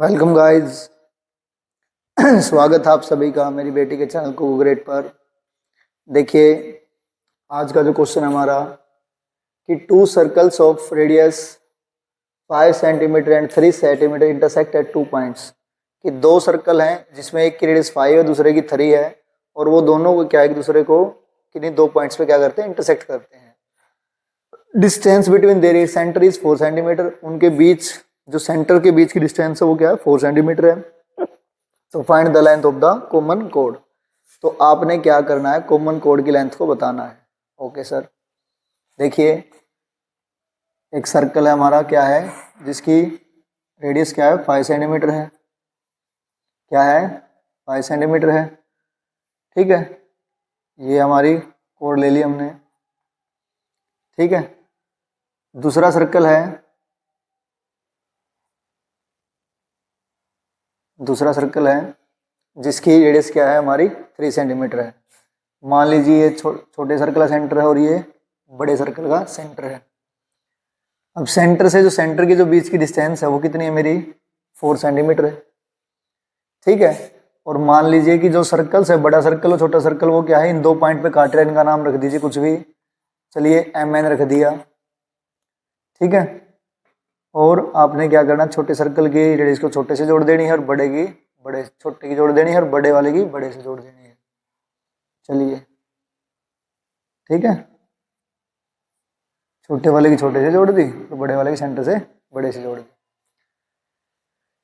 Welcome guys. स्वागत है आप सभी का मेरी बेटी के चैनल को ग्रेड पर। देखिए आज का जो क्वेश्चन हमारा कि to circles of radius 5 centimetre and 3 centimetre intersect at 2 points. कि दो सर्कल हैं जिसमें एक की रेडियस 5 है दूसरे की 3 है और वो दोनों को क्या एक दूसरे को किन्हीं दो पॉइंट्स पे क्या करते हैं, इंटरसेक्ट करते हैं। Distance between their centre is 4 centimetre. उनके बीच जो सेंटर के बीच की डिस्टेंस है वो क्या है, 4 सेंटीमीटर है। तो find the length of the common code. तो आपने क्या करना है, कॉमन कोड की लेंथ को बताना है। Okay sir. देखिए एक सर्कल है हमारा, क्या है, जिसकी रेडियस क्या है, 5 सेंटीमीटर है। क्या है, 5 सेंटीमीटर है। ठीक है, ये हमारी कोड ले ली हमने। ठीक है, दूसरा सर्कल है, दूसरा सर्कल है जिसकी रेडियस क्या है हमारी 3 सेंटीमीटर है। मान लीजिए ये छोटे सर्कल का सेंटर है और ये बड़े सर्कल का सेंटर है। अब सेंटर से जो सेंटर की जो बीच की डिस्टेंस है वो कितनी है मेरी, 4 सेंटीमीटर है। ठीक है, और मान लीजिए कि जो सर्कल है, बड़ा सर्कल और छोटा सर्कल, वो क्या है, इन दो पॉइंट पे काट रहे हैं। इनका नाम रख दीजिए कुछ भी, चलिए MN रख दिया। ठीक है, और आपने क्या करना, छोटे सर्कल की रेडियस को छोटे से जोड़ देनी है और बड़े की बड़े, छोटे की जोड़ देनी है और बड़े वाले की बड़े से जोड़ देनी है। चलिए ठीक है, छोटे वाले की छोटे से जोड़ दी तो बड़े वाले की सेंटर से बड़े से जोड़ दी।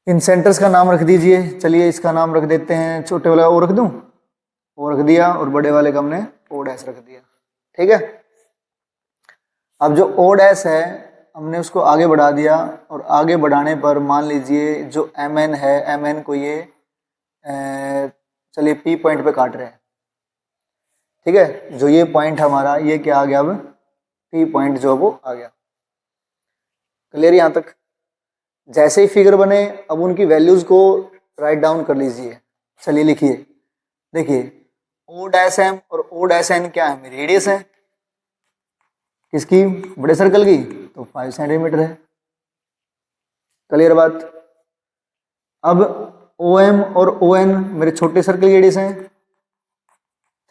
इन सेंटर्स का नाम रख दीजिए। चलिए इसका नाम रख देते हैं, छोटे वाला ओ रख दूं, ओ रख दिया, और बड़े वाले का हमने ओ डैश रख दिया। ठीक है, अब जो ओ डैश है हमने उसको आगे बढ़ा दिया, और आगे बढ़ाने पर मान लीजिए जो MN है, MN को ये चलिए P पॉइंट पे काट रहे हैं। ठीक है, जो ये पॉइंट हमारा, ये क्या आ गया, अब P पॉइंट जो वो आ गया। क्लियर यहां तक। जैसे ही फिगर बने अब उनकी वैल्यूज को राइट डाउन कर लीजिए। चलिए लिखिए, देखिए ओ डैश एम और ओ डैश एन क्या है, मेरी रेडियस है किसकी, बड़े सर्कल की, तो 5 सेंटीमीटर है। क्लियर बात। अब ओ एम और ओ एन मेरे छोटे सर्कल की रेडियस है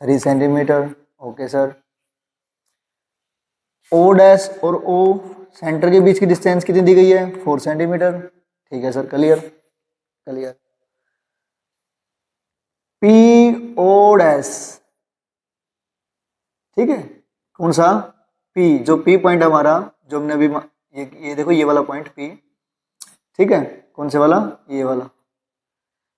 3 centimetre. Okay sir. O dash और ओ सेंटर के बीच की डिस्टेंस कितनी दी गई है, 4 सेंटीमीटर। ठीक है sir, clear clear. P O dash, ठीक है, कौन सा, पी, जो पी पॉइंट हमारा, जो हमने अभी ये देखो, ये वाला पॉइंट पी। ठीक है, कौन से वाला, ये वाला,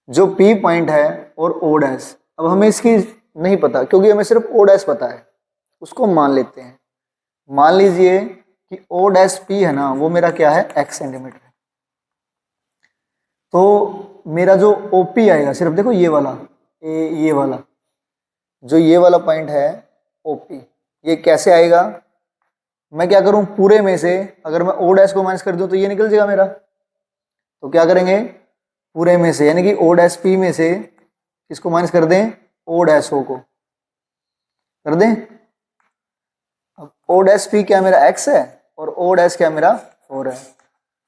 जो पी पॉइंट है और ओ डैश। अब हमें इसकी नहीं पता क्योंकि हमें सिर्फ ओ डैश पता है, उसको मान लेते हैं। मान लीजिए कि ओ डैश पी है ना, वो मेरा क्या है, x सेंटीमीटर है। तो मेरा जो ओपी आएगा, सिर्फ देखो ये वाला, ये वाला, जो ये वाला पॉइंट है ओपी, ये कैसे आएगा, मैं क्या करूं, पूरे में से अगर मैं ओ डैश को माइनस कर दूं तो ये निकल जाएगा मेरा। तो क्या करेंगे, पूरे में से, यानी कि ओ डैश पी में से इसको माइनस कर दें, ओ डैश ओ को कर दें। अब ओ डैश पी क्या मेरा x है और ओ डैश क्या मेरा 4 है,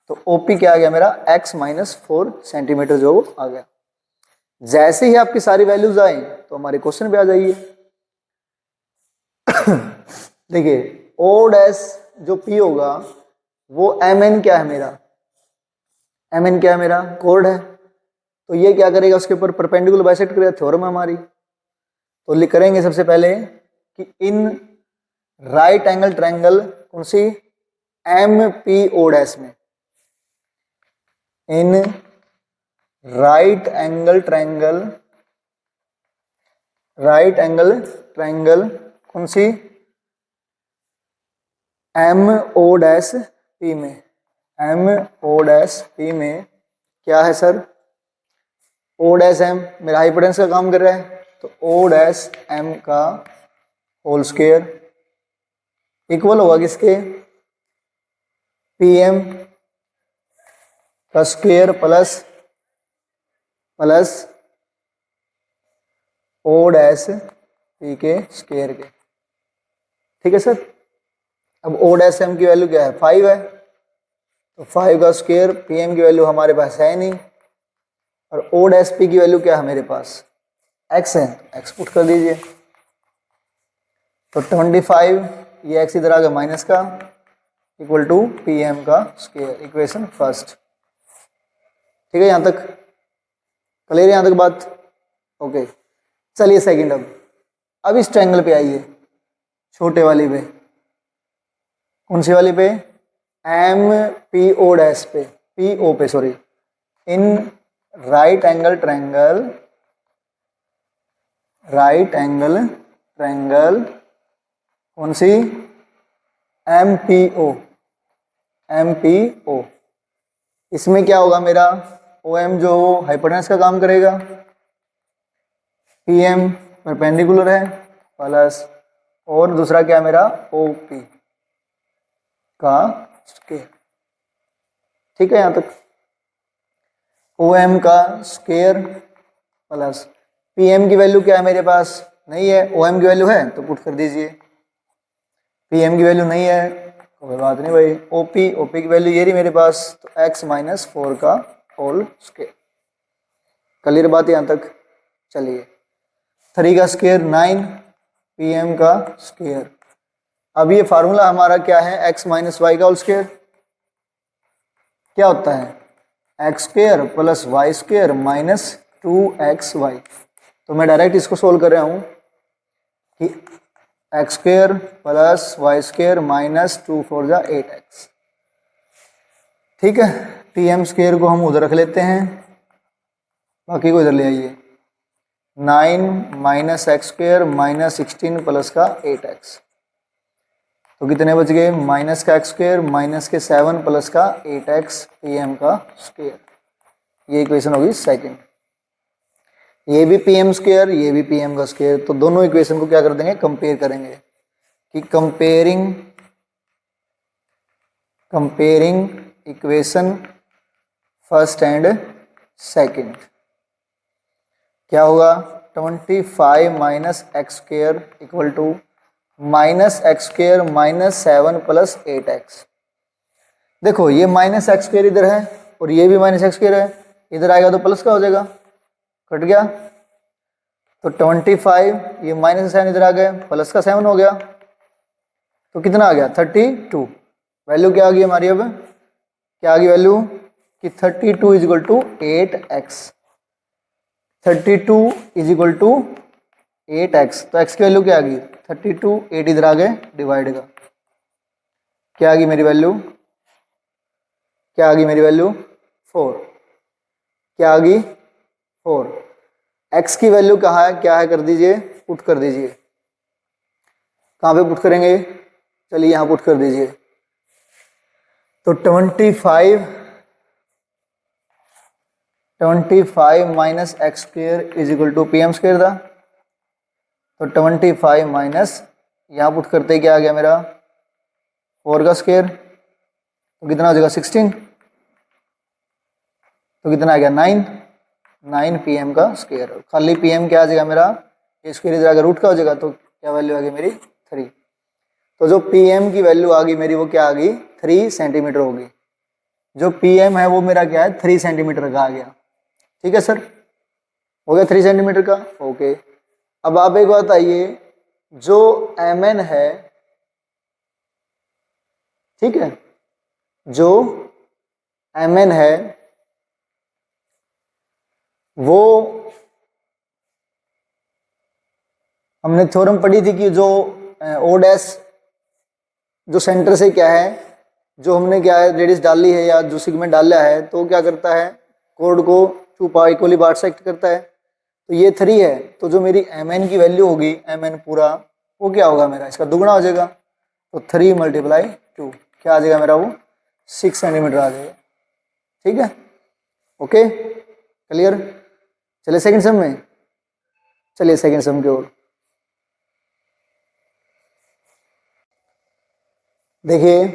तो ओपी क्या आ गया मेरा, x माइनस 4 सेंटीमीटर जो आ गया। जैसे ही आपकी सारी वैल्यूज आए तो हमारे क्वेश्चन पे आ जाइए। देखिए ओ डैश जो पी होगा वो MN क्या है मेरा, MN क्या है मेरा, कोड है। तो ये क्या करेगा, उसके ऊपर परपेंडिकुलर बाइसेक्ट करेगा, थ्योरम है हमारी। तो लिख करेंगे सबसे पहले कि इन राइट एंगल ट्रायंगल कौन सी, MPO डैश में, in right angle triangle, right angle triangle कौन सी, MO डैश P में, MO डैश P में क्या है सर, O डैश M मेरा हाइपोटेनस का काम कर रहा है, तो O डैश M का होल स्क्वायर इक्वल होगा किसके, PM का square plus O dash P के स्क्वायर के। ठीक है सर। अब O डैश M की वैल्यू क्या है, 5 है, तो 5 का स्क्वायर, PM की वैल्यू हमारे पास है नहीं, और ओ डैश पी की वैल्यू क्या है मेरे पास, एक्स है, एक्स पुट कर दीजिए। तो 25 ये एक्स इधर आ गया माइनस का, इक्वल टू पी एम का स्क्वायर, इक्वेशन फर्स्ट। ठीक है, यहाँ तक क्लियर है, यहाँ तक बात? ओके, चलिए सेकंड। अब इस ट्रायंगल पे आइए, छोटे वाली पे, कौन सी वाली पे, एम पी ओ डैश पे, पी ओ पे sorry, in right angle triangle, right angle triangle कौन सी, M P O, M P O. इसमें क्या होगा मेरा, ओ एम जो हाइपोटेनस का काम करेगा, पी एम परपेंडिकुलर है प्लस, और दूसरा क्या है मेरा, ओ पी का स्क्वायर। ठीक है, यहां तक ओ एम का स्क्वायर प्लस पी एम की वैल्यू क्या है मेरे पास, नहीं है, ओ एम की वैल्यू है तो पुट कर दीजिए, पी एम की वैल्यू नहीं है कोई बात नहीं भाई, ओपी की वैल्यू ये रही मेरे पास, तो एक्स माइनस 4 का होल स्क्वायर। क्लियर बात यहां तक? चलिए 3 का स्क्वायर 9, पी एम का स्क्वायर। अब ये फार्मूला हमारा क्या है, एक्स माइनस वाई का होल स्क्वायर क्या होता है, X square plus Y square minus 2xy। तो मैं डायरेक्ट इसको सोल्व कर रहा हूं कि X square plus Y square minus 2 4 जा 8x। ठीक है, टी एम स्क्वायर को हम उधर रख लेते हैं, बाकी को इधर ले आइए, 9 minus X square minus 16 plus का 8x, तो कितने बच गए, माइनस का एक्स स्क्वायर माइनस के 7 प्लस का 8x पी एम का स्क्वायर। ये इक्वेशन होगी सेकंड। ये भी पी एम स्क्वायर, ये भी पी एम का स्क्वायर, तो दोनों इक्वेशन को क्या कर देंगे, कंपेयर करेंगे कि comparing equation first and second क्या होगा, 25 minus X square equal to minus X square minus 7 plus 8x। देखो ये माइनस एक्स स्क्वायर इधर है और ये भी माइनस एक्स स्क्वायर है, इधर आएगा तो प्लस का हो जाएगा, कट गया। तो 25 ये माइनस 7 इधर आ गया, प्लस का 7 हो गया, तो कितना आ गया 32। वैल्यू क्या आ गई हमारी, अब क्या आ गई वैल्यू कि 32 is equal to 8x, 32 is equal to 8x। तो x की वैल्यू क्या आ गई 32, 8 इधर आ गए डिवाइड का, क्या आ गई मेरी वैल्यू, क्या आ गई मेरी वैल्यू 4, क्या आ गई 4। x की वैल्यू कहाँ है, क्या है कर दीजिए, पुट कर दीजिए। कहाँ पे पुट करेंगे, चलिए यहाँ पुट कर दीजिए। तो 25 minus X square is equal to P M square था, तो 25 माइनस यहाँ पुट करते क्या आ गया मेरा 4 का स्क्वायर, तो कितना हो जाएगा 16, तो कितना आ गया 9 पी एम का स्क्वायर। खाली पी एम क्या आ जाएगा मेरा, ये स्क्वायर इधर आगे रूट का हो जाएगा, तो क्या वैल्यू आ गई मेरी 3। तो जो पी एम की वैल्यू आ गई मेरी वो क्या आ गई 3 सेंटीमीटर होगी। जो पी एम है वो मेरा क्या है 3 सेंटीमीटर का आ गया। ठीक है सर, हो गया 3 सेंटीमीटर का, ओके। अब आप एक बात आइए, जो एम एन है, ठीक है, जो एम एन है वो हमने थ्योरम पढ़ी थी कि जो ओ डैश जो सेंटर से क्या है, जो हमने क्या है रेडियस डाली है या जो सेगमेंट डाला है, तो क्या करता है कोड को 2 पार्ट इक्वली पार्ट सेक्ट करता है। तो ये 3 है, तो जो मेरी एम एन की वैल्यू होगी, एम एन पूरा वो क्या होगा मेरा, इसका दुगना हो जाएगा। तो 3 × 2 क्या आ जाएगा मेरा, वो 6 सेंटीमीटर आ जाएगा। ठीक है, ओके क्लियर। चलिए सेकंड सम में, चलिए सेकंड सम की ओर देखिए।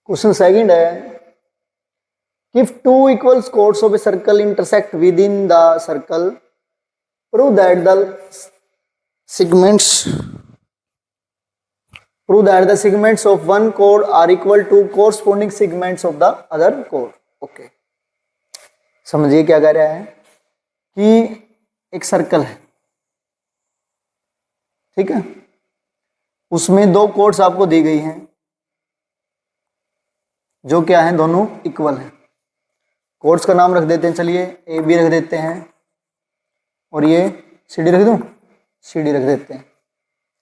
क्वेश्चन सेकंड है, if two equal chords of a circle intersect within the circle, prove that the segments of one chord are equal to corresponding segments of the other chord. Okay, समझिए क्या कह रहा है कि एक सर्कल है, ठीक है, उसमें दो कोड्स आपको दी गई हैं जो क्या है, दोनों इक्वल है। कोड्स का नाम रख देते हैं, चलिए ए बी रख देते हैं और ये सी डी रख दूं, सी डी रख देते हैं,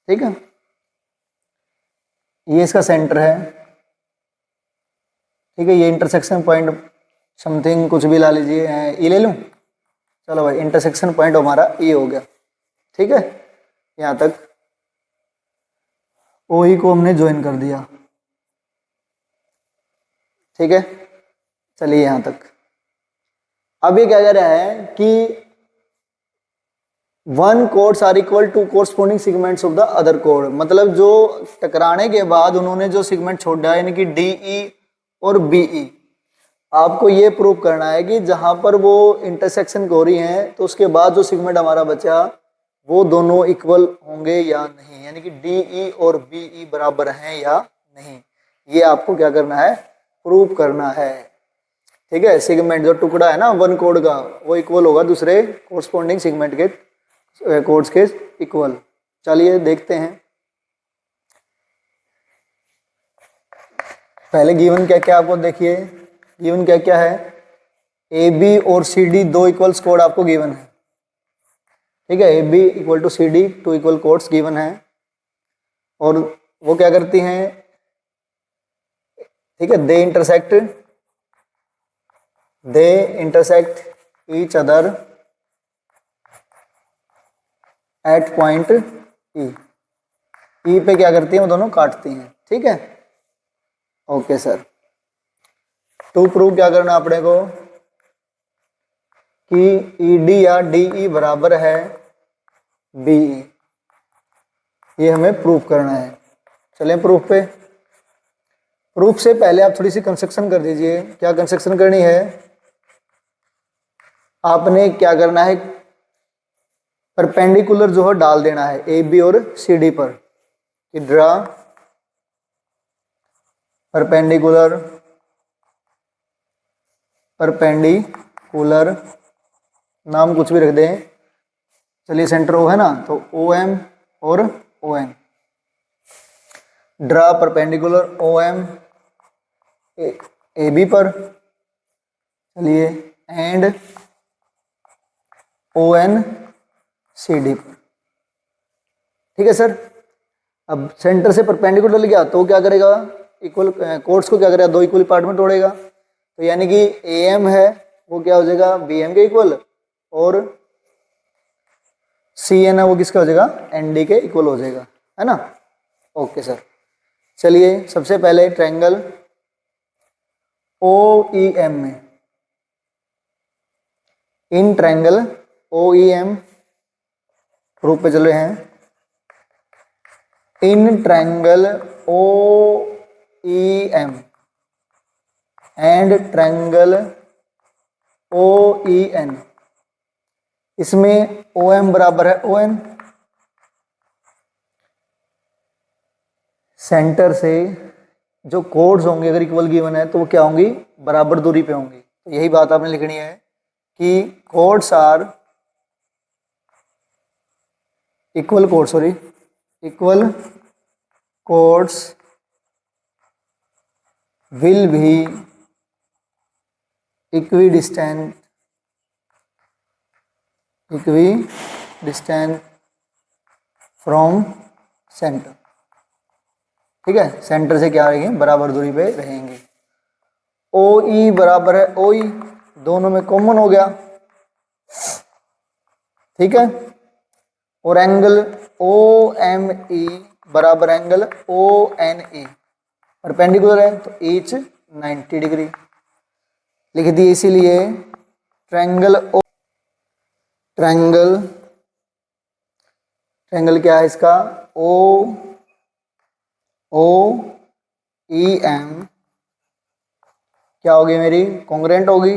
ठीक है। ये इसका सेंटर है, ठीक है। ये इंटरसेक्शन पॉइंट समथिंग कुछ भी ला लीजिए, ई ले लूं, चलो भाई इंटरसेक्शन पॉइंट हमारा ई हो गया, ठीक है। यहाँ तक ओ ई को हमने ज्वाइन कर दिया, ठीक है। चलिए यहाँ तक। अब ये क्या कह रहा है कि one chords are equal to corresponding segments of the other कोड, मतलब जो टकराने के बाद उन्होंने जो सेगमेंट छोड़ा है, यानी कि डी ई और बी ई, आपको ये प्रूव करना है कि जहां पर वो इंटरसेक्शन हो रही हैं तो उसके बाद जो सेगमेंट हमारा बचा वो दोनों इक्वल होंगे या नहीं, यानी कि डी ई और बी ई बराबर हैं या नहीं, ये आपको क्या करना है, प्रूव करना है, ठीक है। सेगमेंट जो टुकड़ा है ना वन कोड का, वो इक्वल होगा दूसरे कोरस्पोंडिंग सेगमेंट के कोड्स के इक्वल। चलिए देखते हैं, पहले गिवन क्या क्या आपको देखिए, गिवन क्या क्या है, ए बी और सी डी दो इक्वल्स कोड आपको गिवन है, ठीक है। A B equal to C D, two equal chords given है, और वो क्या करती हैं, ठीक है, they intersect each other at point E, E पे क्या करती हैं, वो दोनों काटती हैं, ठीक है। ओके सर, टू प्रूव क्या करना अपने को कि ई डी या डी ई बराबर है बी ई, ये हमें प्रूव करना है। चलें प्रूफ पे। प्रूफ से पहले आप थोड़ी सी कंस्ट्रक्शन कर दीजिए। क्या कंस्ट्रक्शन करनी है, आपने क्या करना है, परपेंडिकुलर जो है डाल देना है ए बी और सी डी पर, कि ड्रा परपेंडिकुलर नाम कुछ भी रख दें, चलिए सेंटर ओ है ना, तो ओ एम और O N, draw perpendicular O M A B पर, चलिए, and O N C D पर, ठीक है सर। अब सेंटर से परपेंडिकुलर गया तो क्या करेगा, इक्वल कोड्स को क्या करेगा, दो इक्वल पार्ट में तोड़ेगा, तो यानी कि ए एम है वो क्या हो जाएगा, बी एम के इक्वल, और सी एन है वो किसका हो जाएगा, एन डी के इक्वल हो जाएगा, है ना। ओके सर, चलिए सबसे पहले ट्रायंगल ओ ई एम में, in triangle O E M proof पे चल रहे हैं, in triangle O E M and triangle O E N, इसमें ओ एम बराबर है ओ एन, सेंटर से जो कोड्स होंगे अगर इक्वल गिवन है तो वो क्या होंगी, बराबर दूरी पे होंगी। तो यही बात आपने लिखनी है कि chords are equal chords will be equidistant from centre, ठीक है। सेंटर से क्या रहेंगे, बराबर दूरी पे रहेंगे। ओ ई बराबर है ओ ई, दोनों में कॉमन हो गया, ठीक है। और एंगल ओ एम ई बराबर angle O N E, perpendicular है तो ईच 90 डिग्री लिख दिए, इसीलिए ट्रायंगल क्या है इसका, ओ ई एम क्या होगी मेरी, कॉन्ग्रुएंट होगी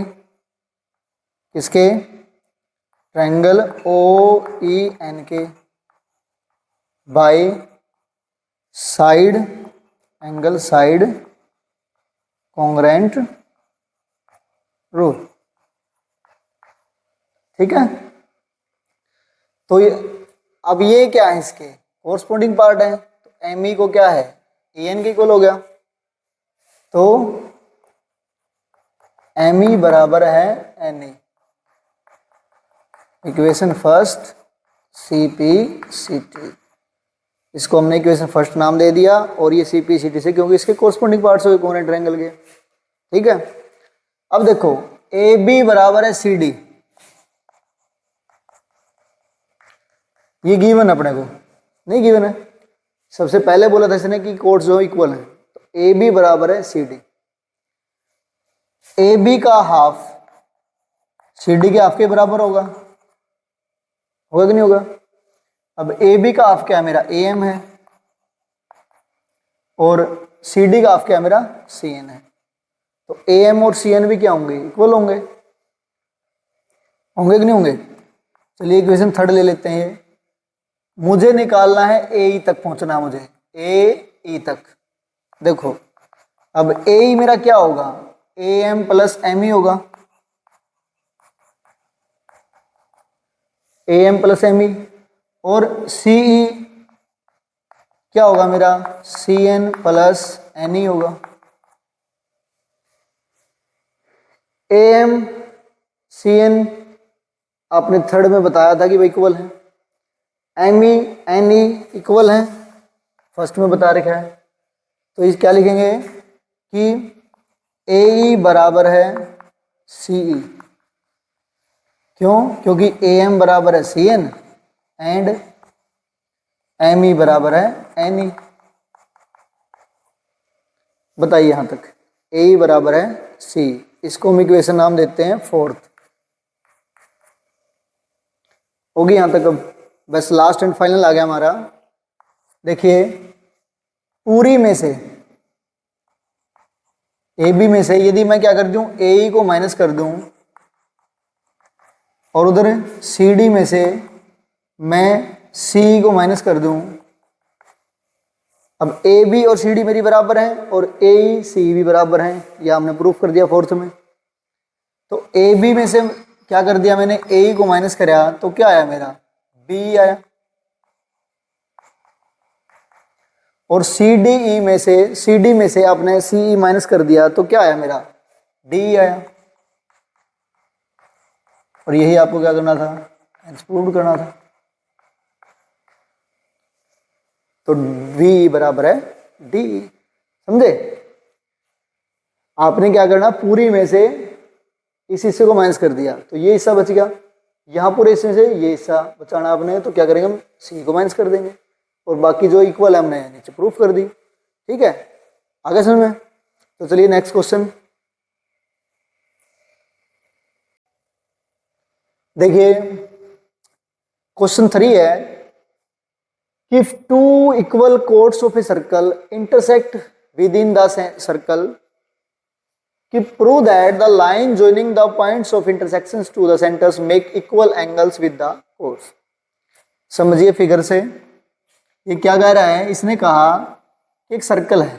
किसके, ट्रायंगल ओ ई एन के, by side angle congruent rule, ठीक है। तो अब ये क्या है, इसके कोरस्पोंडिंग पार्ट है, तो एम ई को क्या है, ए एन के इक्वल हो गया। तो एम ई बराबर है N E, equation first C P C T, इसको हमने इक्वेशन फर्स्ट नाम दे दिया, और ये सी पी सी टी से क्योंकि इसके कोरस्पोंडिंग पार्ट्स हो गए कोण ट्रायंगल के। ठीक है। अब देखो ए बी बराबर है सी डी, ये गिवन अपने को नहीं गिवन है, सबसे पहले बोला था इसने कि कोड्स जो इक्वल हैं, तो ए बी बराबर है सी डी, ए बी का हाफ सी डी के हाफ के बराबर होगा कि नहीं होगा। अब ए बी का हाफ क्या है मेरा, ए एम है, और सी डी का हाफ क्या है मेरा, सी एन है। तो ए एम और सी एन भी क्या होंगे, इक्वल होंगे, होंगे कि नहीं होंगे। चलिए इक्वेशन थर्ड ले लेते हैं। ये मुझे निकालना है ए ई तक पहुंचना है, मुझे ए ई तक। देखो अब ए ई मेरा क्या होगा, A M plus M E होगा, A M plus M E, और सी ई क्या होगा मेरा, C N plus N E होगा। ए एम सी एन आपने थर्ड में बताया था कि भाई इक्वल है, M E N E equal है, फर्स्ट में बता रखा है। तो इस क्या लिखेंगे कि ए ई बराबर है सी ई, क्यों, क्योंकि ए एम बराबर है C N and M E बराबर है एन ई। बताइए यहां तक ए ई बराबर है सी, इसको हम इक्वेशन नाम देते हैं फोर्थ। होगी यहां तक। अब बस लास्ट एंड फाइनल आ गया हमारा। देखिए पूरी में से ए बी में से यदि मैं क्या कर दूं, ए ई को माइनस कर दूं, और उधर सी डी में से मैं सी को माइनस कर दूं, अब ए बी और सी डी मेरी बराबर हैं और ए ई सी भी बराबर हैं, यह हमने प्रूफ कर दिया फोर्थ में। तो ए बी में से क्या कर दिया मैंने, ए ई को माइनस कराया तो क्या आया मेरा, बी आया, और सी डी ई में से, सी डी में से आपने सी ई माइनस कर दिया तो क्या आया मेरा, डी आया। और यही आपको क्या करना था, एक्सक्लूड करना था। तो V बराबर है D, समझे। आपने क्या करना, पूरी में से इस हिस्से को माइनस कर दिया तो ये हिस्सा बच गया, यहां पूरे हिस्से से ये हिस्सा बचाना आपने, तो क्या करेंगे हम C को माइनस कर देंगे, और बाकी जो इक्वल है हमने नीचे प्रूफ कर दी। ठीक है, आगे समझ में। तो चलिए नेक्स्ट क्वेश्चन देखिए। क्वेश्चन 3 है, if two equal chords of a circle intersect within the circle, prove that the line joining the points of intersections to the centers make equal angles with the chords। समझिए figure से ये क्या कह रहा है, इसने कहा कि एक सर्कल है,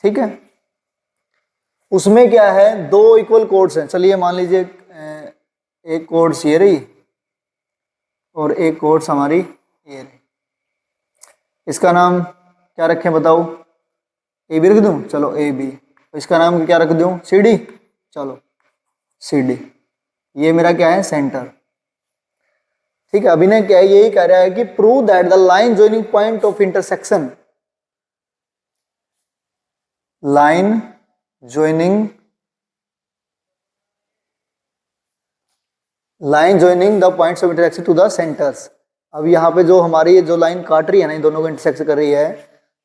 ठीक है, उसमें क्या है, दो इक्वल कोड्स हैं। चलिए मान लीजिए एक कोड्स ये रही और एक कोड्स हमारी ये रही, इसका नाम क्या रखें बताओ, ए बी रख दूं, चलो ए बी। इसका नाम क्या रख दूं, सी डी, चलो सी डी। ये मेरा क्या है, सेंटर। ठीक है, अभिनय क्या है, यही कह रहा है कि prove that the line joining point of intersection, line joining the points of intersection to the centers। अब यहाँ पे जो हमारी ये जो लाइन काट रही है ना, इन दोनों को इंटरसेक्ट कर रही है,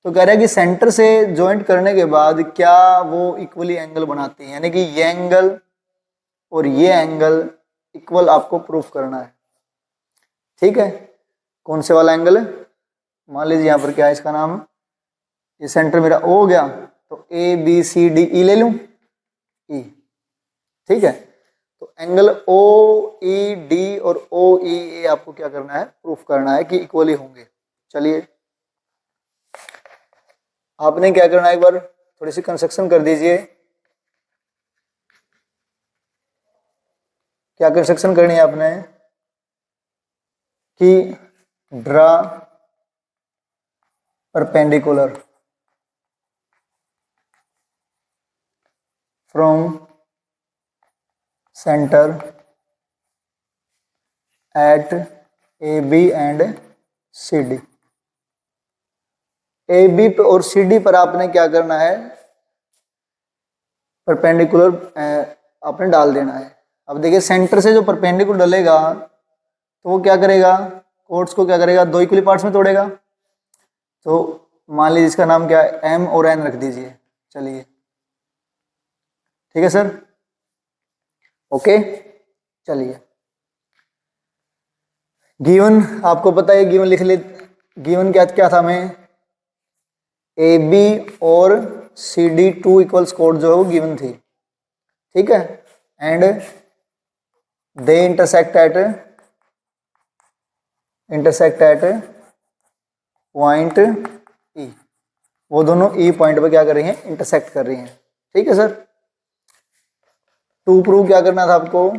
तो कह रहा है कि सेंटर से ज्वाइंट करने के बाद क्या वो इक्वली एंगल बनाती है, यानी कि ये एंगल और ये एंगल इक्वल आपको प्रूफ करना है। ठीक है, कौन से वाला एंगल है, मान लीजिए यहाँ पर क्या है, इसका नाम, ये सेंटर मेरा ओ हो गया, तो ए बी सी डी ई ले लूं, ई। ठीक है, तो एंगल ओ ई डी और ओ ई ए आपको क्या करना है, प्रूफ करना है कि इक्वली होंगे। चलिए आपने क्या करना है, एक बार थोड़ी सी कंस्ट्रक्शन कर दीजिए। क्या कंस्ट्रक्शन करनी है आपने कि draw perpendicular from centre at A B and C D. A B और सी डी पर आपने क्या करना है, परपेंडिकुलर आपने डाल देना है। अब देखिए सेंटर से जो परपेंडिकुलर डलेगा तो वो क्या करेगा, कोर्ड्स को क्या करेगा, दो इक्वली पार्ट्स में तोड़ेगा। तो मान लीजिए इसका नाम क्या है, एम और एन रख दीजिए। चलिए ठीक है सर, ओके। चलिए गिवन आपको पता है, गिवन लिख ले। गिवन क्या क्या था हमें, ए बी और सी डी टू इक्वल्स कोड जो है वो गिवन थी, ठीक है। And they intersect at point E, वो दोनों ई पॉइंट पे क्या कर रही हैं, इंटरसेक्ट कर रही हैं, ठीक है सर। टू प्रूव क्या करना था आपको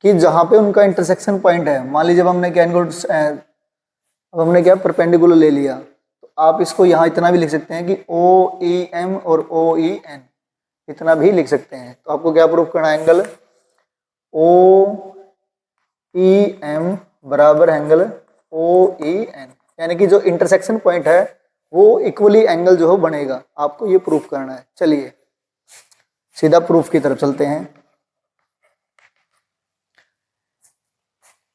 कि जहां पे उनका इंटरसेक्शन पॉइंट है, मान लीजिए जब हमने क्या इनको अब हमने क्या परपेंडिकुलर ले लिया, तो आप इसको यहाँ इतना भी लिख सकते हैं कि ओ ई एम और ओ ई एन, इतना भी लिख सकते हैं। तो आपको क्या प्रूफ करना है, एंगल ओ ई एम बराबर एंगल ओ ई एन, यानी कि जो इंटरसेक्शन पॉइंट है वो इक्वली एंगल जो है बनेगा, आपको ये प्रूफ करना है। चलिए सीधा प्रूफ की तरफ चलते हैं।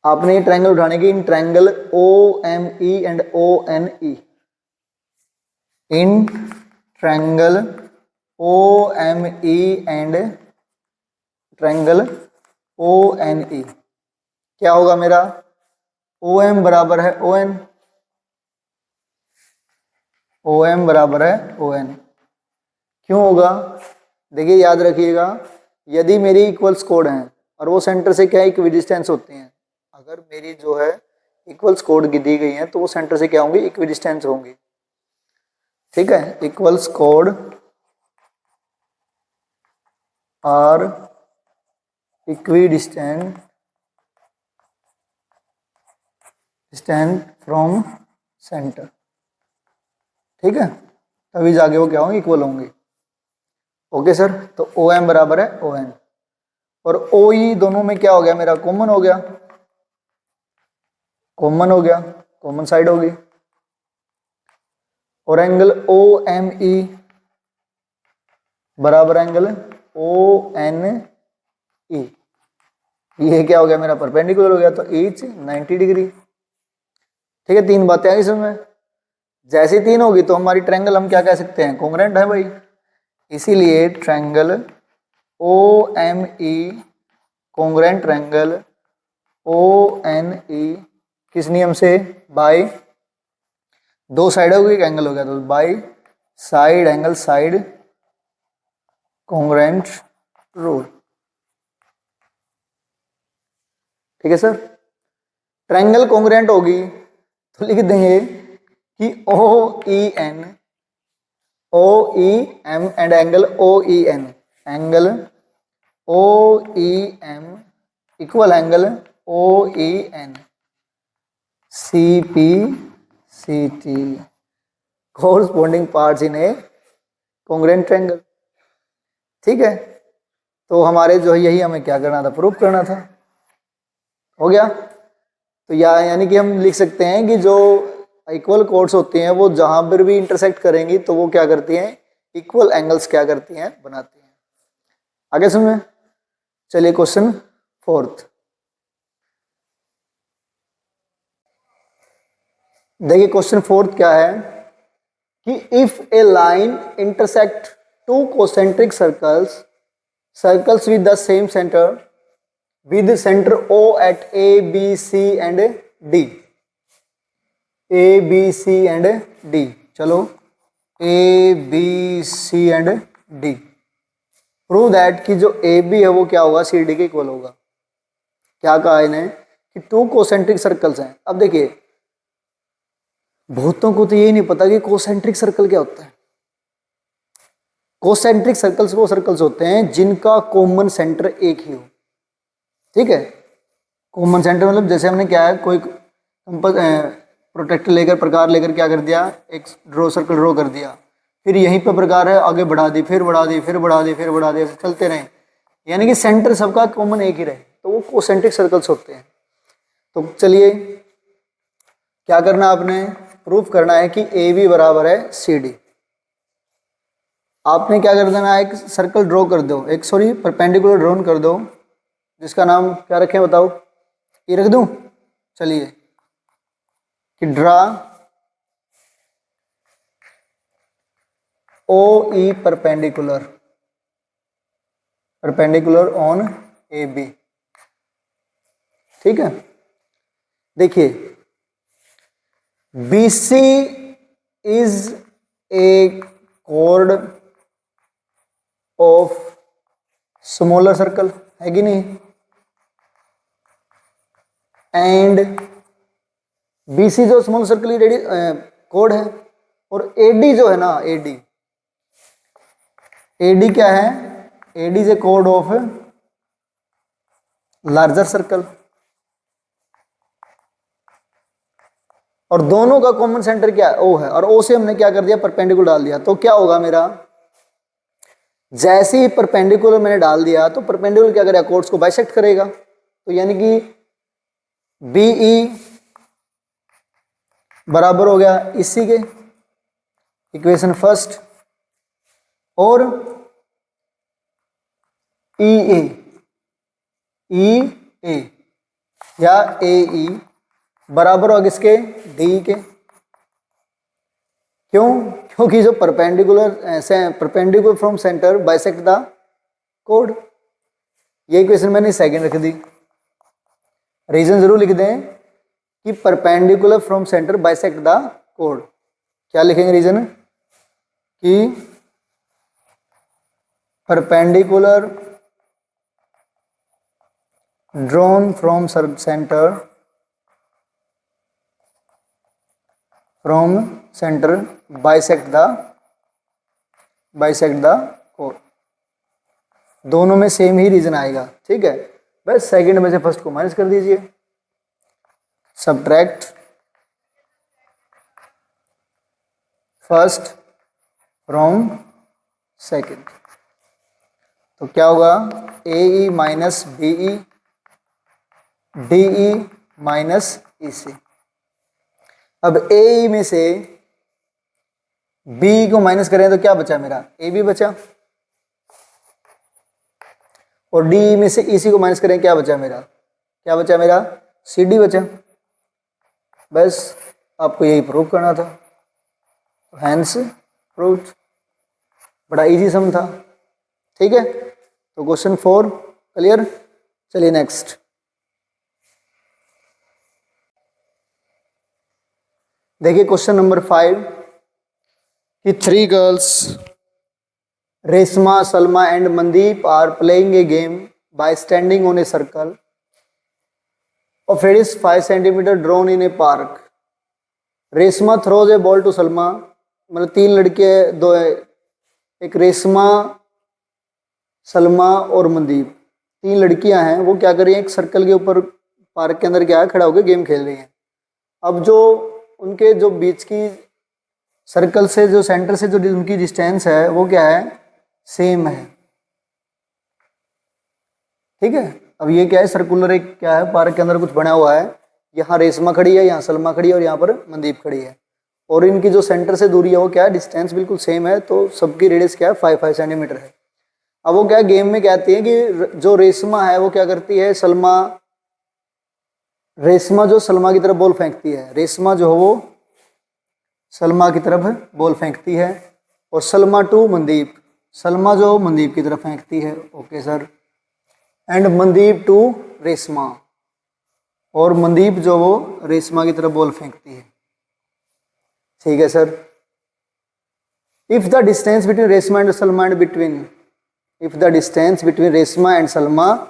आपने ये ट्रायंगल उठाने की, in triangle O M E and O N E, in triangle O M E and triangle O N E क्या होगा मेरा, ओ एम बराबर है ओ एन, ओ एम बराबर है ओ एन। क्यों होगा, देखिए याद रखिएगा, यदि मेरी इक्वल्स कोड हैं और वो सेंटर से क्या इक्विडिस्टेंस होते हैं, अगर मेरी जो है इक्वल्स कोड की दी गई है तो वो सेंटर से क्या होंगी, इक्विडिस्टेंस होंगी, ठीक है। इक्वल्स कोड आर इक्विडिस्टेंट फ्रॉम सेंटर, ठीक है, तभी जाके वो क्या होंगे, इक्वल होंगे। ओके सर, तो ओ एम बराबर है ओ एन और ओ ई दोनों में क्या हो गया मेरा, कॉमन हो गया, कॉमन हो गया, कॉमन साइड होगी। और एंगल ओ एम ई बराबर एंगल ओ एन ई, ये क्या हो गया मेरा, परपेंडिकुलर हो गया, तो ईच 90 डिग्री, ठीक है। तीन बातें आई इसमें, जैसी तीन होगी तो हमारी ट्रायंगल हम क्या कह सकते हैं, कॉन्ग्रुएंट है भाई। इसीलिए triangle O M E congruent triangle O N E किस नियम से, बाय दो साइड हो गई, एक एंगल हो गया, तो by side angle side congruent rule, ठीक है सर। ट्रायंगल कॉन्ग्रुएंट होगी तो लिख देंगे कि O E M and angle O E N, angle O E M equal angle O E N C P C T corresponding parts in a congruent triangle, ठीक है। तो हमारे जो है यही हमें क्या करना था, प्रूफ करना था, हो गया। तो यानी कि हम लिख सकते हैं कि जो इक्वल कोड्स होती हैं वो जहां पर भी इंटरसेक्ट करेंगी तो वो क्या करती हैं, इक्वल एंगल्स क्या करती हैं, बनाती हैं। आगे सुनिए, चलिए क्वेश्चन फोर्थ देखिए। क्वेश्चन फोर्थ क्या है कि if a line intersect two concentric circles with the same centre with center O at A, B, C and D, A, B, C and D, चलो A, B, C and D, prove that कि जो A B है वो क्या होगा, C D के equal होगा। क्या कहा इन्हें कि टू कोसेंट्रिक सर्कल्स हैं। अब देखिए बहुतों को तो यही नहीं पता कि कोसेंट्रिक सर्कल क्या होता है। कोसेंट्रिक सर्कल्स वो सर्कल्स होते हैं जिनका कॉमन सेंटर एक ही हो, ठीक है। कॉमन सेंटर मतलब जैसे हमने क्या है, कोई प्रोटेक्टर लेकर, प्रकार लेकर क्या कर दिया, एक ड्रॉ सर्कल ड्रॉ कर दिया, फिर यहीं पर प्रकार है, आगे बढ़ा दी, फिर बढ़ा दी, फिर बढ़ा दी, फिर बढ़ा दी, चलते रहे, यानी कि सेंटर सबका कॉमन एक ही रहे, तो वो कोसेंट्रिक सर्कल्स होते हैं। तो चलिए क्या करना, आपने प्रूफ करना है कि ए बी बराबर है सी डी। आपने क्या कर देना है, एक सर्कल ड्रॉ कर दो, एक सॉरी परपेंडिकुलर ड्रॉ कर दो, जिसका नाम क्या रखें बताओ, ये रख दूं, चलिए कि draw O E perpendicular on A B. ठीक है, देखिए बी सी इज ए कोड ऑफ स्मॉलर सर्कल, है कि नहीं, एंड बी सी जो स्मॉल सर्कल की कोड है, और एडी जो है ना, एडी क्या है, एडी इज ए कोड ऑफ लार्जर सर्कल, और दोनों का कॉमन सेंटर क्या है, ओ है, और ओ से हमने क्या कर दिया, परपेंडिकुलर डाल दिया। तो क्या होगा मेरा, जैसे ही परपेंडिकुलर मैंने डाल दिया तो परपेंडिकुलर क्या करेगा, कोड्स को बाइसेक्ट करेगा, तो यानी कि बीई बराबर हो गया इसी के, इक्वेशन फर्स्ट, और ई ए या ए ई बराबर होगा किसके, डी के। क्यों, क्योंकि जो perpendicular from centre bisect the code, ये इक्वेशन मैंने सेकंड रख दी। रीजन जरूर लिख दें कि perpendicular from centre bisect the code, क्या लिखेंगे रीजन, कि perpendicular drawn from centre bisect the code, दोनों में सेम ही रीजन आएगा। ठीक है, बस सेकंड में से फर्स्ट को माइनस कर दीजिए, सब्ट्रैक्ट फर्स्ट फ्रॉम सेकंड, तो क्या होगा, A E minus B E, D E minus E C. अब ए ई में से बी को माइनस करें तो क्या बचा मेरा, ए बी बचा, और डी में से ई सी को माइनस करें क्या बचा मेरा, सी डी बचा। बस आपको यही प्रूव करना था, हैंस प्रूव्ड, बड़ा इजी सम था। ठीक है, तो क्वेश्चन 4 क्लियर। चलिए नेक्स्ट, देखिए क्वेश्चन नंबर 5 कि 3 girls Reshma, Salma and Mandeep are playing a game by standing on a circle of radius 5 centimetre drawn in a park. Reshma throws a ball to Salma, मतलब 3 लड़के, दो, एक रेशमा, सलमा और मनदीप, 3 लड़कियां हैं, वो क्या कर रही हैं, एक सर्कल के ऊपर पार्क के अंदर क्या है, खड़ा होकर गेम खेल रही हैं। अब जो उनके जो बीच की सर्कल से, जो सेंटर से जो उनकी डिस्टेंस है वो क्या है, सेम है। ठीक है, अब ये क्या है, सर्कुलर एक क्या है, पार्क के अंदर कुछ बना हुआ है, यहाँ रेशमा खड़ी है, यहाँ सलमा खड़ी है, और यहाँ पर मनदीप खड़ी है, और इनकी जो सेंटर से दूरी है वो क्या है, डिस्टेंस बिल्कुल सेम है, तो सबकी रेडियस क्या है, 5 सेंटीमीटर है। अब वो क्या गेम में कहती है कि जो रेशमा है वो क्या करती है, रेशमा जो सलमा की तरफ बॉल फेंकती है, रेशमा जो है वो सलमा की तरफ बॉल फेंकती है, और सलमा टू मनदीप, सलमा जो मनदीप की तरफ फेंकती है, okay sir, and Mandeep to Reshma, और मनदीप जो वो रेशमा की तरफ बॉल फेंकती है। ठीक है sir, if the distance between Reshma and Salma and between, if the distance between Resma and Salma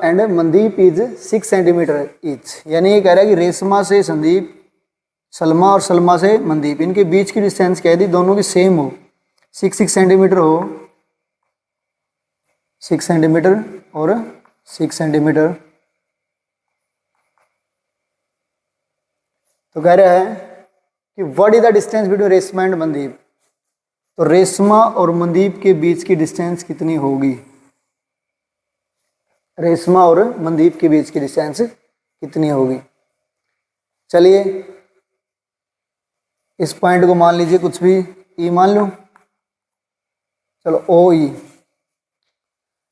and Mandeep is 6 centimetre each, यानी ये कह रहा है कि रेशमा से संदीप, सलमा और सलमा से मनदीप, इनके बीच की डिस्टेंस कह दी दोनों की सेम हो, 6 सेंटीमीटर हो, 6 सेंटीमीटर और 6 सेंटीमीटर। तो कह रहा है कि what is the distance between Reshma and Mandeep. तो रेशमा और मनदीप के बीच की डिस्टेंस कितनी होगी, रेशमा और मनदीप के बीच की डिस्टेंस कितनी होगी। चलिए इस पॉइंट को मान लीजिए कुछ भी ई मान लो, चलो ओ ई।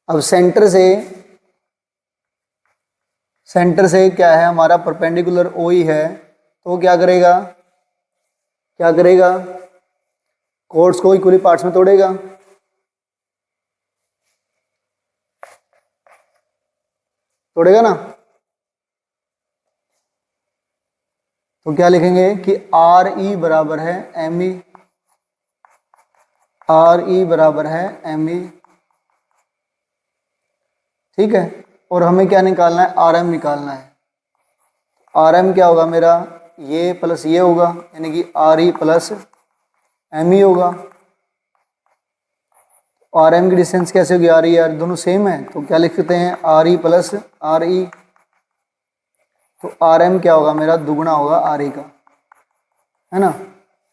अब सेंटर से क्या है हमारा परपेंडिकुलर ओ ई है, तो क्या करेगा कोर्ड्स को इक्वली पार्ट्स में तोड़ेगा। ना, तो क्या लिखेंगे कि आर ई बराबर है एम ई, ठीक है। और हमें क्या निकालना है, आर एम निकालना है। आर एम क्या होगा मेरा, ये प्लस ये होगा, यानी कि R E plus M E होगा। आर एम की डिस्टेंस कैसे होगी, आर ई आर दोनों सेम है, तो क्या लिख सकते हैं R E plus R E. तो आर एम क्या होगा मेरा, दुगना होगा आर ई का, है ना।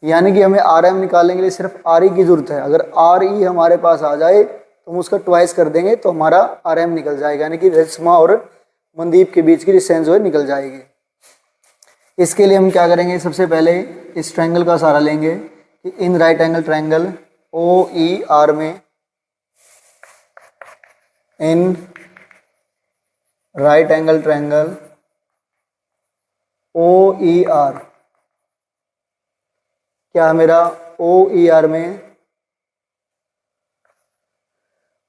यानी कि हमें आर एम निकालने के लिए सिर्फ आर ई की जरूरत है। अगर आर ई हमारे पास आ जाए तो हम उसका ट्वाइस कर देंगे तो हमारा आर एम निकल जाएगा, यानी कि रेशमा और मनदीप के बीच की डिस्टेंस जो है निकल जाएगी। इसके लिए हम क्या करेंगे, सबसे पहले इस ट्रायंगल का सहारा लेंगे कि in right angle triangle O E R में, in right angle triangle O E R, क्या है मेरा ओ ई आर में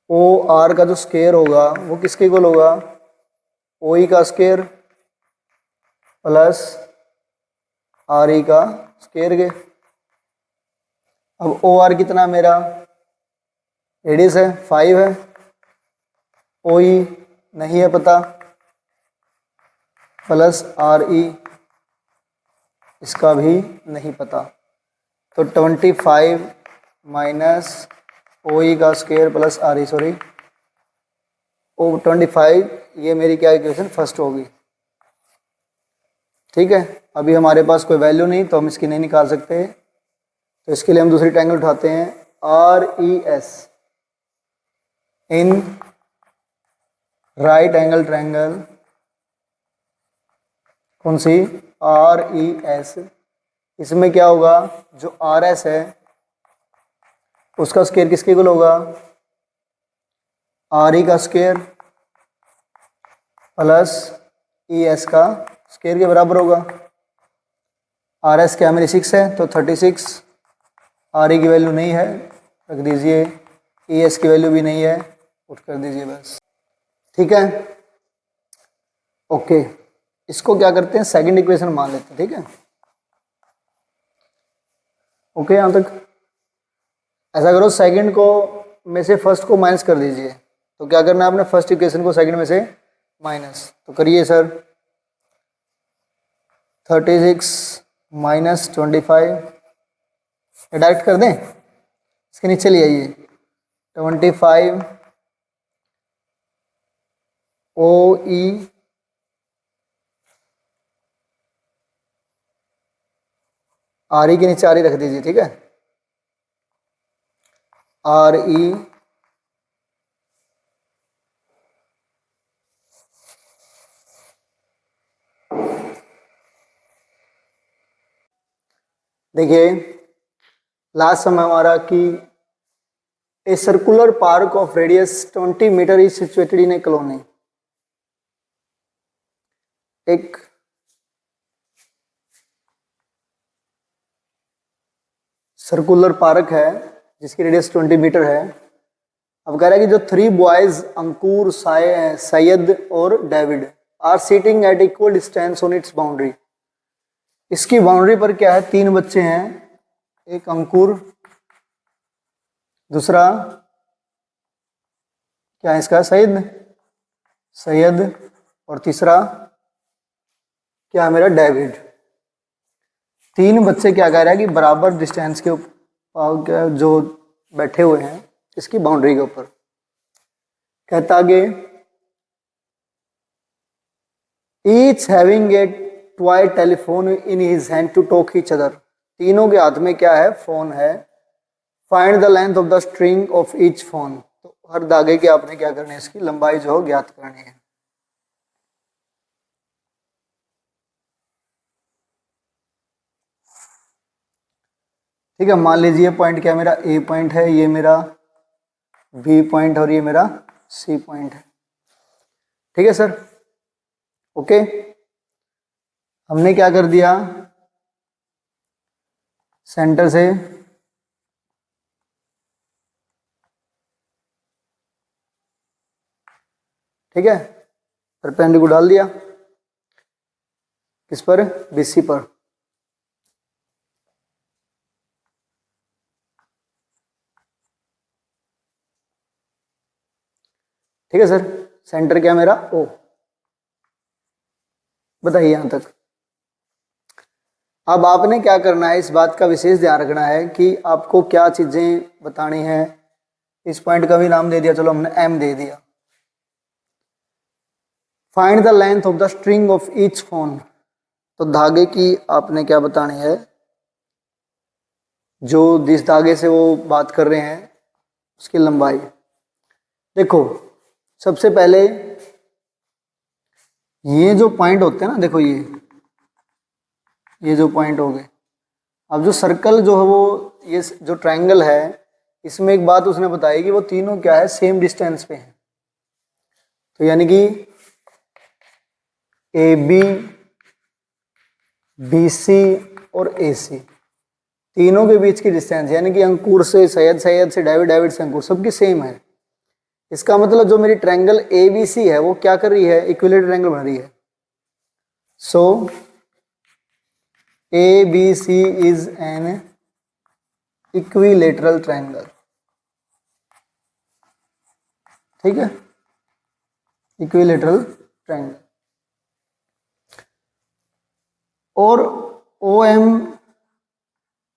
ओ आर का जो स्क्वायर होगा वो किसके इक्वल होगा, ओ ई का स्क्वायर प्लस आर ई का स्क्वायर के। अब ओ आर कितना मेरा, रेडियस है 5 है, ओ ई नहीं है पता, प्लस आर ई इसका भी नहीं पता। तो 25 माइनस ओ ई का square plus R E, sorry O 25, ये मेरी क्या इक्वेशन फर्स्ट होगी, ठीक है। अभी हमारे पास कोई वैल्यू नहीं तो हम इसकी नहीं निकाल सकते, तो इसके लिए हम दूसरी ट्रायंगल उठाते हैं आर ई एस, इन राइट एंगल ट्रायंगल, कौन सी, आर ई एस। इसमें क्या होगा, जो आर एस है उसका स्क्वायर किसके इक्वल होगा, आर ई का स्क्वायर प्लस ई एस का स्क्वायर के बराबर होगा। आर एस क्या मेरी 6 है तो 36, आर ई की वैल्यू नहीं है रख दीजिए, ई एस की वैल्यू भी नहीं है पुट कर दीजिए बस, ठीक है। ओके, इसको क्या करते हैं सेकंड इक्वेशन मान लेते हैं, ठीक है। ओके, यहां तक ऐसा करो, सेकंड को में से फर्स्ट को माइनस कर दीजिए। तो क्या करना है आपने, फर्स्ट इक्वेशन को सेकंड में से माइनस, तो करिए सर। 36 माइनस 25, डायरेक्ट कर दें, इसके नीचे ले आइए। 25 ओ ई आर ई के नीचे आर ई रख दीजिए, ठीक है। आर ई देखिए लास्ट समय हमारा कि a circular park of radius 20 metre is situated in a colony. एक सर्कुलर पार्क है जिसकी रेडियस 20 मीटर है। अब कह रहा है कि जो 3 बॉयज अंकुर, सैयद और David are sitting at equal distance on its boundary. इसकी बाउंड्री पर क्या है, 3 बच्चे हैं, एक अंकुर, दूसरा क्या है इसका सैयद और तीसरा क्या है मेरा डेविड। 3 बच्चे क्या कह रहा है कि बराबर डिस्टेंस के जो बैठे हुए हैं इसकी बाउंड्री के ऊपर। कहता आगे, each having a toy telephone in his hand to talk each other. तीनों के हाथ में क्या है? फोन है। Find the length of the string of each phone. तो हर धागे के आपने क्या करना है? इसकी लंबाई जो है ज्ञात करनी है। ठीक है, मान लीजिए पॉइंट क्या मेरा ए पॉइंट है, ये मेरा बी पॉइंट और ये मेरा सी पॉइंट है। ठीक है सर, ओके। हमने क्या कर दिया? सेंटर से ठीक है परपेंडिकुलर डाल दिया किस पर? बीसी पर। ठीक है सर, सेंटर क्या मेरा? ओ। बताइए यहां तक। अब आपने क्या करना है? इस बात का विशेष ध्यान रखना है कि आपको क्या चीजें बतानी है। इस पॉइंट का भी नाम दे दिया, चलो हमने एम दे दिया। Find the length of the string of each phone. तो धागे की आपने क्या बतानी है? जो जिस धागे से वो बात कर रहे हैं उसकी लंबाई। देखो सबसे पहले ये जो पॉइंट होते हैं ना, देखो ये जो पॉइंट हो गए। अब जो सर्कल जो है वो, ये जो ट्रायंगल है, इसमें एक बात उसने बताई कि वो तीनों क्या है? सेम डिस्टेंस पे हैं। तो यानी कि ए बी, बी सी और ए सी, तीनों के बीच की डिस्टेंस यानी कि अंकुर से सैयद, सैयद से डाविड, डाविड से अंकुर, सबकी सेम है। इसका मतलब जो मेरी ट्रायंगल ए बी सी है वो क्या कर रही है? इक्विलेटरल ट्रायंगल बन रही है। So A B C is an equilateral triangle. ठीक है, इक्विलेटरल ट्रायंगल। और ओ एम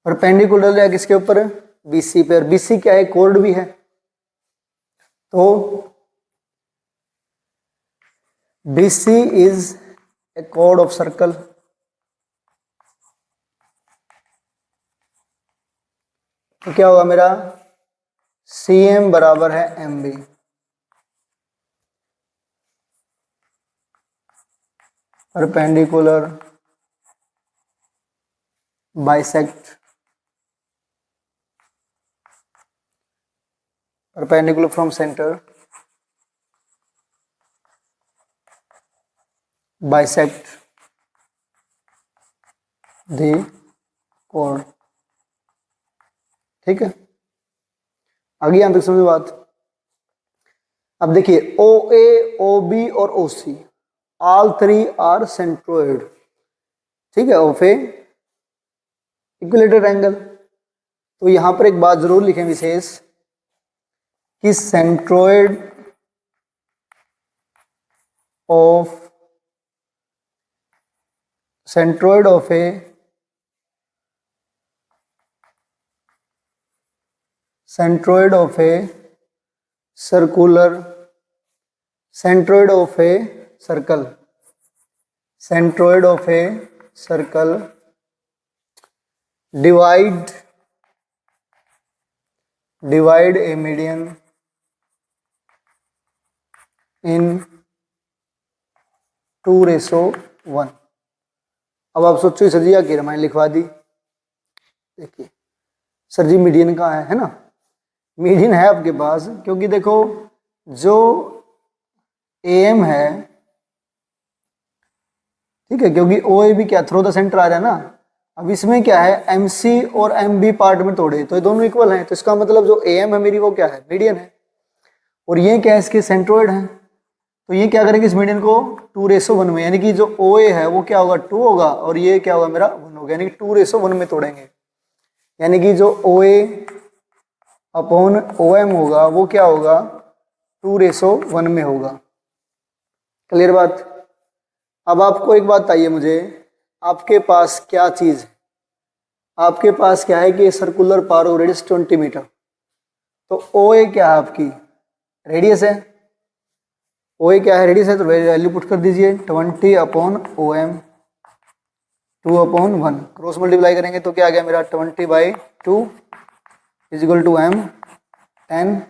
परपेंडिकुलर है किसके ऊपर? बीसी पे। और बीसी क्या है? कोर्ड भी है। तो बीसी इज ए कोड ऑफ सर्कल। तो क्या होगा मेरा? सी एम बराबर है M B. Perpendicular bisect, perpendicular from center, bisect the chord। ठीक है, आगे यहां तक समझो बात। अब देखिए ओ ए, ओ बी और ओ सी, ऑल थ्री आर सेंट्रोइड। ठीक है, ऑफ ए इक्विलेटरल एंगल। तो यहां पर एक बात जरूर लिखें विशेष कि centroid of A centroid of a circular, centroid of a circle, centroid of a circle divide a median in 2:1। अब आप सोचो सर जी क्या मैंने लिखवा दी। देखिए सर जी मीडियन कहाँ है ना? मीडियन है आपके पास, क्योंकि देखो जो एम है, ठीक है, क्योंकि ओ ए भी क्या थ्रू द सेंटर आ रहा है ना। अब इसमें क्या है? एम सी और एम बी पार्ट में तोड़े तो ये दोनों इक्वल हैं। तो इसका मतलब जो ए एम है मेरी वो क्या है? मीडियन है। और ये क्या है? इसके सेंट्रोइड है। तो ये क्या करेंगे? इस मीडियन को 2:1 में, यानी कि जो ओ ए है वो क्या होगा? 2 होगा और ये क्या होगा? मेरा 1 होगा, यानी कि 2:1 में तोड़ेंगे। यानी कि जो ओ ए अपॉन ओ एम होगा वो क्या होगा? 2:1 में होगा। क्लियर बात? अब आपको एक बात बताइए मुझे, आपके पास क्या चीज है? आपके पास क्या है कि circular park of radius 20 metre. तो ओ ए क्या है आपकी, रेडियस है। ओ ए क्या है, रेडियस है, तो वैल्यू पुट कर दीजिए 20/OM 2/1। क्रॉस मल्टीप्लाई करेंगे तो क्या आ गया मेरा 20/2 is equal to m 10।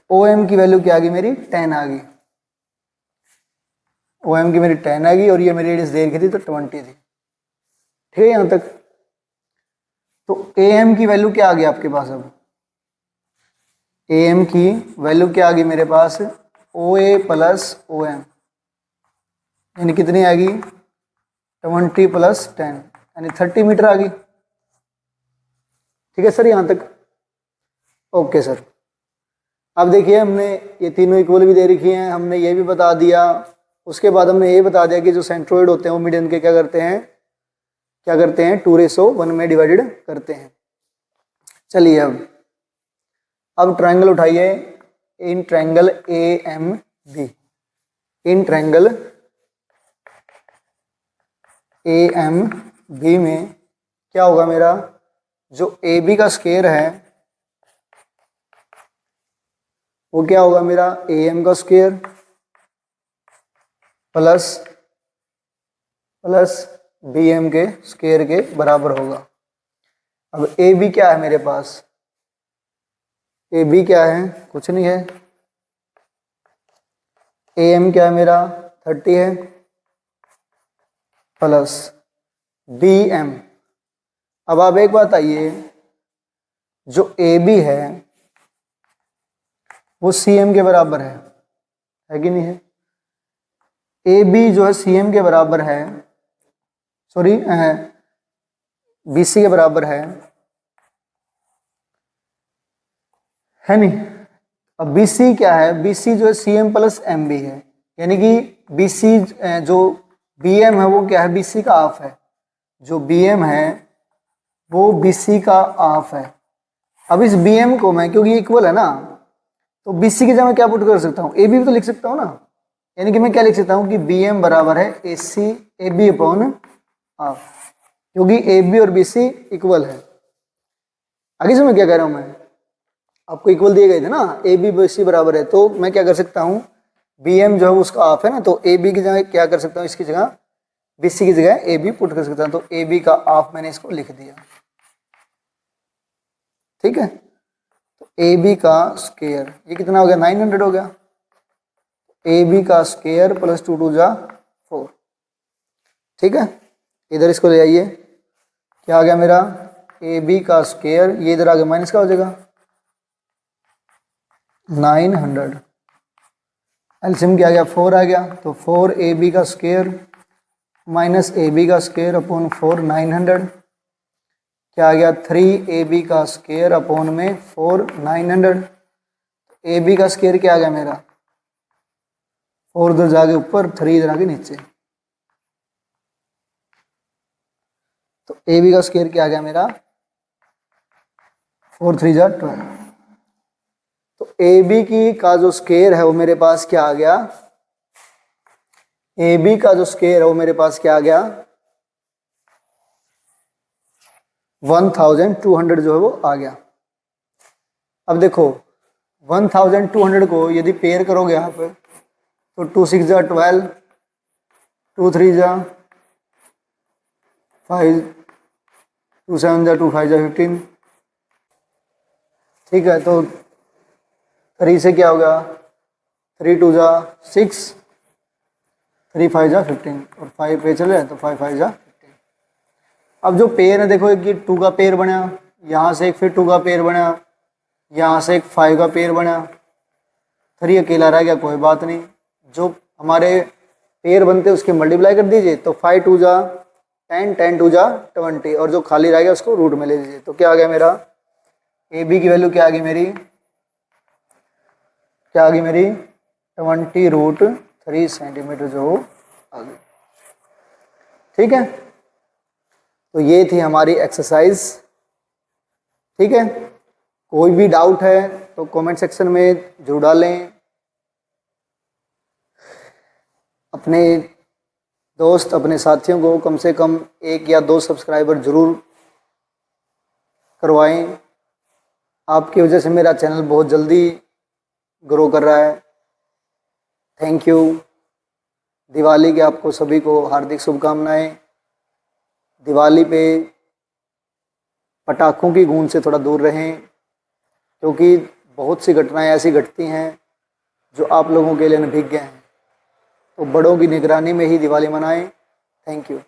O M की वैल्यू क्या आ गई मेरी 10 आ गई। ओ एम की मेरी 10 आ गई और ये मेरी रेडियस देर की थी तो 20 थी। ठीक है यहाँ तक। तो ए एम की वैल्यू क्या आ गई आपके पास, अब ए एम की वैल्यू क्या आ गई मेरे पास, ओ ए प्लस ओ एम, यानी कितनी आ गई 20 + 10 यानी 30 मीटर आ गई। ठीक है सर यहाँ तक। Okay sir. अब देखिए हमने ये तीनों इक्वल भी दे रखी हैं, हमने ये भी बता दिया। उसके बाद हमने ये बता दिया कि जो सेंट्रोइड होते हैं वो मीडियन के क्या करते हैं 2:1 में डिवाइडेड करते हैं। चलिए अब ट्रायंगल उठाइए, in triangle A M B, in triangle A M B में क्या होगा मेरा, जो ए बी का स्क्वायर है वो क्या होगा मेरा ए एम का स्क्वायर प्लस बी एम के स्क्वायर के बराबर होगा। अब ए बी क्या है मेरे पास, ए बी क्या है, कुछ नहीं है। ए एम क्या है मेरा 30 है प्लस बी एम। अब आप एक बात आइए, जो ए बी है वो सी एम के बराबर है कि नहीं है। ए बी जो है सी एम के बराबर है, सॉरी बी सी के बराबर है नहीं। अब बी सी क्या है, बी सी जो है C M plus M B है, यानी कि बी सी जो बी एम है वो क्या है, बी सी का हाफ है। जो बी एम है वो बी सी का हाफ है। अब इस बी एम को मैं, क्योंकि इक्वल है ना, तो बी सी की जगह क्या पुट कर सकता हूँ, ए बी भी तो लिख सकता हूँ ना। यानी कि मैं क्या लिख सकता हूँ कि बी एम बराबर है ए सी ए बी अपॉन हाफ, क्योंकि ए बी और बी सी इक्वल है। आगे से मैं क्या कह रहा हूँ, मैं आपको इक्वल दिए गए थे ना, ए बी बी सी बराबर है, तो मैं क्या कर सकता हूँ, बी एम जो है उसका हाफ है ना, तो ए बी की जगह क्या कर सकता हूँ, इसकी जगह बी सी की जगह ए बी पुट कर सकता हूँ। तो ए बी का हाफ मैंने इसको लिख दिया। ठीक है, तो ए बी का स्क्वायर ये कितना हो गया 900 हो गया। ए बी का स्क्वायर प्लस 2 2 जा 4। ठीक है, इधर इसको ले आइए, क्या आ गया मेरा ए बी का स्क्वायर, ये इधर आगे माइनस का हो जाएगा 900। एलसीएम क्या आ गया 4 आ गया, तो 4 ए बी का स्क्वायर माइनस ए बी का स्क्वायर अपॉन 4 900 क्या आ गया 3 ए बी का स्क्वायर अपॉन में 4 900। ए बी का स्क्वायर क्या आ गया मेरा 4 इधर जाके ऊपर 3 इधर आके नीचे, तो ए बी का स्क्वायर क्या आ गया मेरा 4 3 जा 12। तो ए बी की का जो स्क्वायर है वो मेरे पास क्या आ गया, ए बी का जो स्क्वायर है वो मेरे पास क्या आ गया 1200 जो है वो आ गया। अब देखो 1200 को यदि पेयर करोगे यहाँ पर तो 2 6 जा 12, 2 3 जा 5, 2 7 जा 2 5 जा 15। ठीक है, तो 3 से क्या होगा 3 2 जा 6, 3 5 जा 15 और 5 पे चले तो 5 5 जा 15। अब जो पेयर है देखो, एक 2 का पेयर बना, यहाँ से एक फिर 2 का पेयर बना, यहाँ से एक 5 का पेयर बना, 3 अकेला रह गया, कोई बात नहीं। जो हमारे पेयर बनते उसके मल्टीप्लाई कर दीजिए, तो 5 2 जा 10, 10 2 जा 20 और जो खाली रह गया उसको रूट में ले लीजिए। तो क्या आ गया मेरा ए बी की वैल्यू क्या आ गई मेरी, क्या आ गई मेरी 20√3 सेंटीमीटर जो आ गई। ठीक है, तो ये थी हमारी एक्सरसाइज। ठीक है, कोई भी डाउट है तो कमेंट सेक्शन में जरूर डालें। अपने दोस्त अपने साथियों को कम से कम 1 या 2 सब्सक्राइबर जरूर करवाएं। आपकी वजह से मेरा चैनल बहुत जल्दी ग्रो कर रहा है। Thank you. दिवाली की आपको सभी को हार्दिक शुभकामनाएं। दिवाली पे पटाखों की गूंज से थोड़ा दूर रहें, क्योंकि बहुत सी घटनाएं ऐसी घटती हैं जो आप लोगों के लिए अनभिज्ञ हैं। तो बड़ों की निगरानी में ही दिवाली मनाएं। Thank you.